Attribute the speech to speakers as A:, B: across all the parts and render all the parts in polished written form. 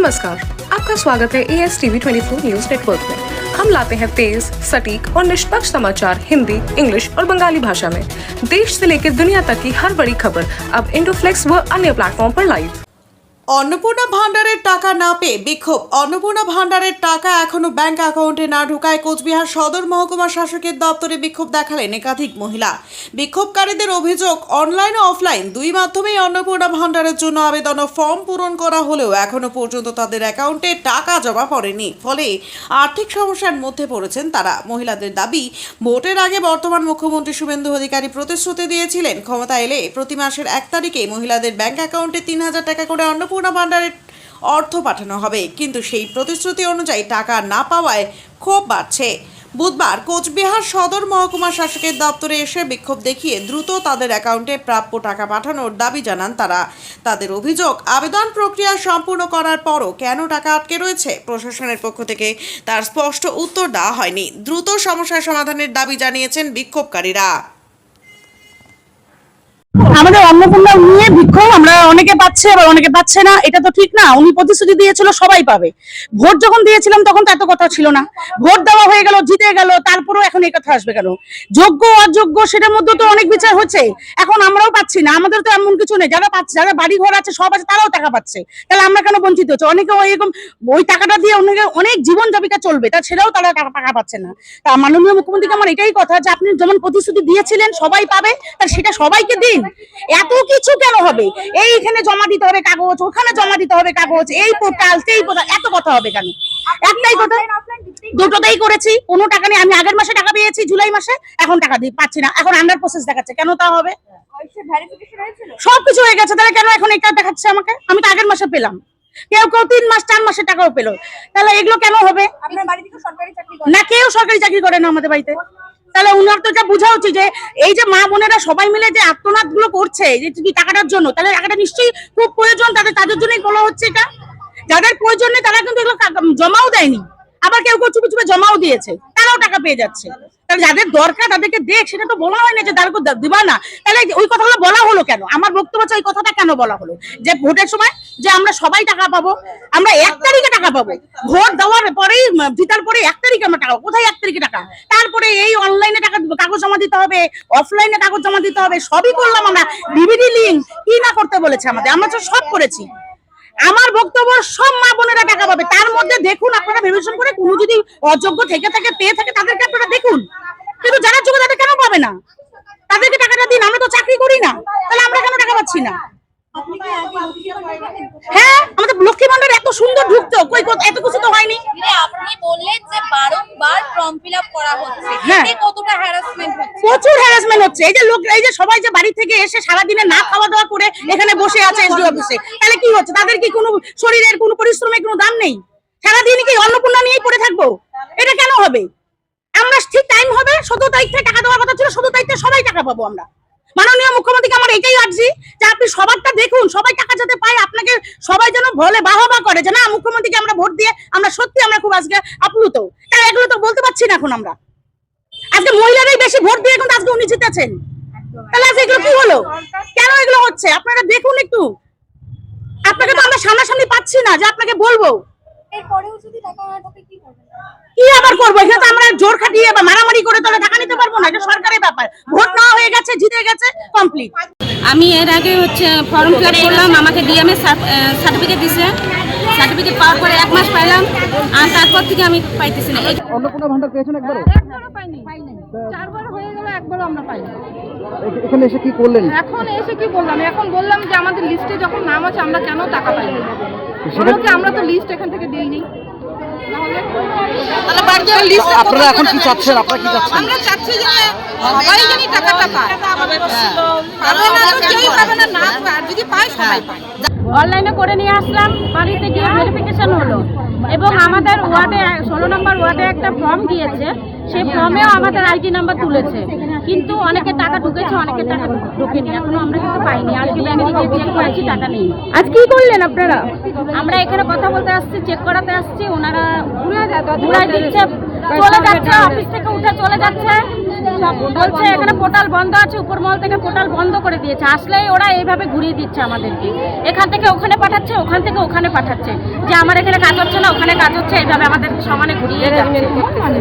A: नमस्कार, आपका स्वागत है ASTV 24 न्यूज नेटवर्क में। हम लाते हैं तेज, सटीक और निष्पक्ष समाचार हिंदी, इंग्लिश और बंगाली भाषा में। देश से लेकर दुनिया तक की हर बड़ी खबर अब इंडोफ्लेक्स व अन्य प्लेटफॉर्म पर लाइव।
B: अन्नपूर्णा भांडारेर टाका ना पेয়ে বিক্ষোভ। अन्नपूर्णा ভান্ডারের টাকা এখনো ব্যাংক অ্যাকাউন্টে না ঢোকায় কোচবিহার সদর মহকুমা শাসকের দপ্তরে বিক্ষোভ দেখালেন একাধিক মহিলা। বিক্ষোভকারীদের অভিযোগ, অনলাইন ও অফলাইন দুই মাধ্যমেই अन्नपूर्णा ভান্ডারের জন্য আবেদন ও ফর্ম পূরণ করা হলেও এখনো পর্যন্ত তাদের অ্যাকাউন্টে টাকা জমা পড়েনি, ফলে আর্থিক সমস্যার মধ্যে পড়েছেন তারা। মহিলাদের দাবি, ভোটের আগে বর্তমান মুখ্যমন্ত্রী শুভেন্দু অধিকারী প্রতিশ্রুতি দিয়েছিলেন ক্ষমতা এলে প্রতি মাসের 1 তারিখে মহিলাদের ব্যাংক অ্যাকাউন্টে 3000 টাকা করে अन्नपूर्णा ভান্ডারের অর্থ পাঠানো হবে, কিন্তু সেই প্রতিশ্রুতি অনুযায়ী টাকা না পাওয়ায় ক্ষোভ বাড়ছে। বুধবার কোচবিহার সদর মহকুমা শাসকের দপ্তরে এসে বিক্ষোভ দেখিয়ে দ্রুত তাদের অ্যাকাউন্টে প্রাপ্য টাকা পাঠানোর দাবি জানান তারা। তাদের অভিযোগ, আবেদন প্রক্রিয়া সম্পূর্ণ করার পরও কেন টাকা আটকে রয়েছে, প্রশাসনের পক্ষ থেকে তার স্পষ্ট উত্তর দেওয়া হয়নি। দ্রুত সমস্যার সমাধানের দাবি জানিয়েছেন বিক্ষোভকারীরা।
C: আমাদের अन्नपूर्णा নিয়ে বিক্ষোভ, আমরা অনেকে পাচ্ছে আবার অনেকে পাচ্ছে না, এটা তো ঠিক না। উনি প্রতিশ্রুতি দিয়েছিল সবাই পাবে। ভোট যখন দিয়েছিলাম তখন তো এত কথা ছিল না, ভোট দেওয়া হয়ে গেল, জিতে গেল, তারপরেও এখন এই কথা আসবে কেন? যোগ্য অযোগ্য সেটার মধ্যে তো অনেক বিচার হচ্ছে, এখন আমরাও পাচ্ছি না। আমাদের তো এমন কিছু নেই, যারা পাচ্ছে, যারা বাড়ি ঘর আছে সব আছে, তারাও টাকা পাচ্ছে, তাহলে আমরা কেন বঞ্চিত হচ্ছে? অনেকে এরকম ওই টাকাটা দিয়ে অনেকে অনেক জীবন জীবিকা চলবে, তা সেটাও তারা টাকা পাচ্ছে না। তা মাননীয় মুখ্যমন্ত্রীকে আমার এটাই কথা যে আপনি যেমন প্রতিশ্রুতি দিয়েছিলেন সবাই পাবে, তার সেটা সবাইকে দিন। এত কিছু কেন হবে? এইখানে জমা দিতে হবে কাগজ, ওখানে জমা দিতে হবে কাগজ, এই পোর্টাল সেই পোর্টাল, এত কথা হবে কেন? একটাই কথা, দুটোতেই করেছি, কোনো টাকা নেই। আমি আগের মাসে টাকা পেয়েছি জুলাই মাসে, এখন টাকা পাচ্ছি না, এখন আন্ডার প্রসেস দেখাচ্ছে, কেন তা হবে? সবকিছু হয়ে গেছে, তাহলে কেন এখন এটা দেখাচ্ছে আমাকে? আমি তো আগের মাসে পেলাম, কেউ কেউ 3 মাস 4 মাসের টাকাও পেলো, তাহলে এগুলো কেন হবে? না, কেউ সরকারি চাকরি করে না আমাদের বাড়িতে। তাহলে উনার তো যা বোঝা উচিত যে এই যে মা বোনেরা সবাই মিলে যে আত্মনাদ গুলো করছে যে টাকাটার জন্য, তাহলে টাকাটা নিশ্চয়ই খুব প্রয়োজন তাদের জন্যই বলা হচ্ছে। এটা যাদের প্রয়োজন নেই তারা কিন্তু এগুলো জমাও দেয়নি, আবার কেউ কেউ চুপে চুপে জমাও দিয়েছে, তারাও টাকা পেয়ে যাচ্ছে। তাহলে যাদের দরকার তাদেরকে দেখ, সেটা তো বলা হয় না যে তাদেরকে দিবা না। তাহলে ওই কথাগুলো বলা হলো কেন? আমার বক্তব্য হচ্ছে ওই কথাটা কেন বলা হলো যে ভোটের সময় যে আমরা সবাই টাকা পাবো, আমরা 1 তারিখে টাকা পাবো, ভোট দেওয়ার পরেই জিতার পরে 1 তারিখে আমরা টাকা, কোথায় 1 তারিখে টাকা? তারপরে এই অনলাইনে টাকা কাগজ জমা দিতে হবে, অফলাইনে কাগজ জমা দিতে হবে, সবই করলাম আমরা। ডিভিডি লিঙ্ক কি না করতে বলেছে আমাদের, আমরা তো সব করেছি। আমার বক্তব্য, সব মা বোনেরা টাকা পাবে। তার মধ্যে দেখুন আপনারা বিবেচনা করে কোনো যদি অযোগ্য থেকে থাকে পেয়ে থাকে তাদেরকে আপনারা দেখুন, কিন্তু যারা যোগ্য তাদের কেন পাবে না? তাদেরকে টাকাটা দিন। আমরা তো চাকরি করি না, তাহলে আমরা কেন টাকা পাচ্ছি না? হ্যাঁ, আমাদের লক্ষ্মী ভান্ডার এত সুন্দর ঢুকতো, কই এত কিছু তো হয়নি।
D: আপনি বললেন যে বারংবার ফর্ম ফিলআপ করা হচ্ছে, এতে কতটা হ্যারাসমেন্ট হচ্ছে?
C: প্রচুর হ্যারাসমেন্ট হচ্ছে। এই যে লোক, এই যে সবাই যে বাড়ি থেকে এসে সারা দিনে না খাওয়া দাওয়া করে এখানে বসে আছে এসডি অফিসে, তাহলে কি হচ্ছে? তাদের কি কোনো শরীরের কোনো পরিশ্রমের কোনো দাম নেই? সারাদিন কি अन्नपूर्णा নিয়েই পড়ে থাকবো? এটা কেন হবে? আমরা ঠিক টাইম হবে 17 তারিখ থেকে টাকা দেওয়ার কথা ছিল, 17 তারিখ থেকে সবাই টাকা পাবো আমরা। মাননীয় মুখ্যমন্ত্রীকে আমার এটাই আর্জি যে আপনি সবারটা দেখুন, সবাই টাকা যাতে পায়, আপনাকে সবাই যেন বলে বাহবা করে যে না মুখ্যমন্ত্রীকে আমরা ভোট দিয়ে আমরা সত্যি আমরা খুব আজকে আপ্লুত। তাই এগুলো তো বলতে পারছি না এখন আমরা। আজকে মহিলারাই বেশি ভোট দিয়ে কিন্তু আজকে উনি জিতেছেন, তাহলে আজকে এগুলো কি হলো? কেন এগুলো হচ্ছে আপনারা দেখুন একটু। আপনাকে তো আমরা সামনাসামনি পাচ্ছি না যে আপনাকে বলবো।
D: এরপরেও যদি টাকা না ঢোকে কি হবে?
C: কি আবার করবো? এখানে তো আমরা জোর খাটিয়ে বা মারামারি করে তাহলে টাকা নিতে পারবো না, এটা সরকারের ব্যাপার। ভোট না হয়ে গেছে, জিতে গেছে, কমপ্লিট।
E: আমি এর আগে ফর্ম ফিল আপ করলাম, আমাকে ডিএমএ সার্টিফিকেট দিছে, সার্টিফিকেট পাওয়ার পরে 1 মাস পাইলাম, আর তারপর থেকে আমি পাইতেছি না।
F: अन्नपूर्णा ভান্ডার পেয়েছেন একবারও?
E: একবারও পাইনি, 4 বার হয়ে গেল, একবারও আমরা পাইনি।
F: এখানে এসে কি করলেন?
E: এখন এসে কি বললাম? এখন বললাম যে আমাদের লিস্টে যখন নাম আছে আমরা কেন টাকা পাইনি? আমরা তো লিস্ট এখান থেকে দিইনি।
F: আপনারা এখন কি চাচ্ছেন? আপনারা কি চাচ্ছেন?
E: আমরা চাচ্ছি যে সবাই জানি টাকাটা পায়, পাবে না তো কেউই পাবে না, না আর যদি পায় সবাই পায়। অনলাইনে করে নিয়ে আসলাম, বাড়িতে গিয়ে ভেরিফিকেশন হলো এবং আমাদের ওয়ার্ডে 16 নম্বর ওয়ার্ডে একটা ফর্ম দিয়েছে, সেই ফর্মেও আমাদের আইডি নাম্বার তুলেছে, কিন্তু অনেকে টাকা ঢুকেছে, অনেকে টাকা ঢোকেনি, এখনো আমরা কিন্তু পাইনি। আজকে ব্যাংকে গিয়ে চেক করেছি, টাকা নেই। আজ কি করলেন আপনারা? আমরা এখানে কথা বলতে আসছি, চেক করাতে আসছি, ওনারা ঘুরাই দিচ্ছে, চলে যাচ্ছে, অফিস থেকে উঠে চলে যাচ্ছে, বলছে এখানে পোর্টাল বন্ধ আছে, উপর মহল থেকে পোর্টাল বন্ধ করে দিয়েছে। আসলেই ওরা এইভাবে ঘুরিয়ে দিচ্ছে আমাদেরকে, এখান থেকে ওখানে পাঠাচ্ছে, ওখান থেকে ওখানে পাঠাচ্ছে, যে আমার এখানে কাজ হচ্ছে না, ওখানে কাজ হচ্ছে, এইভাবে আমাদের সমানে ঘুরিয়ে যাচ্ছে।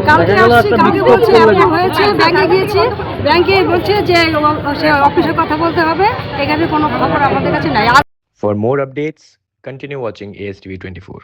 G: কালকে আসছি, কালকে বলছে এমন হয়েছে, ব্যাংকে গিয়েছি, ব্যাংকে বলছে যে সে অফিসে কথা বলতে হবে, এখানে কোনো খবর আমাদের কাছে নাই।
H: For more updates, continue watching ASTV 24.